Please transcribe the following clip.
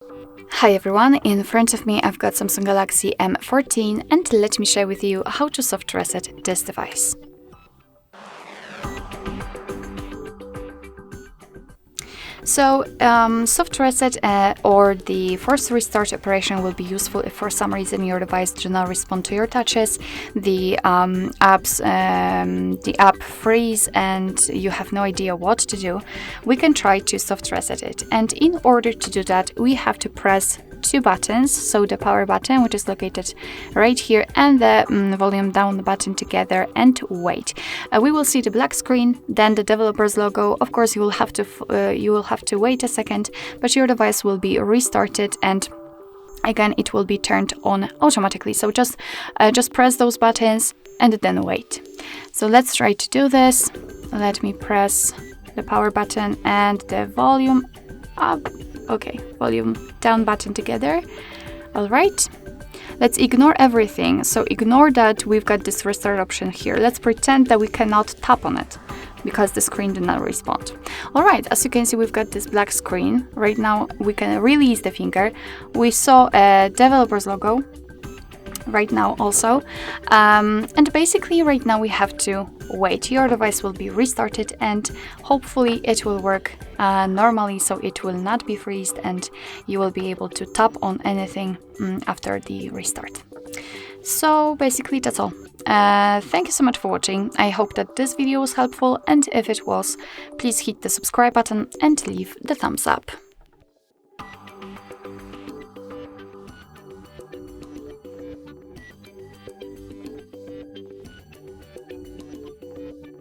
Hi everyone, in front of me I've got Samsung Galaxy M14 and let me share with you how to soft reset this device. So, soft reset or the forced restart operation will be useful if for some reason your device does not respond to your touches, the app freeze and you have no idea what to do. We can try to soft reset it, and in order to do that we have to press two buttons, so the power button, which is located right here, and the volume down button together, and wait. We will see the black screen, then the developer's logo. Of course you will have to wait a second, but your device will be restarted and again it will be turned on automatically. So just press those buttons and then wait. So let's try to do this. Let me press the power button and the volume up. Okay, volume down button together. All right, let's ignore everything. So ignore that we've got this restart option here. Let's pretend that we cannot tap on it because the screen did not respond. All right, as you can see, we've got this black screen. Right now we can release the finger. We saw a developer's logo right now also, and basically right now we have to wait. Your device will be restarted and hopefully it will work normally, so it will not be freezed and you will be able to tap on anything after the restart. So basically that's all. Thank you so much for watching. I hope that this video was helpful, and if it was, please hit the subscribe button and leave the thumbs up.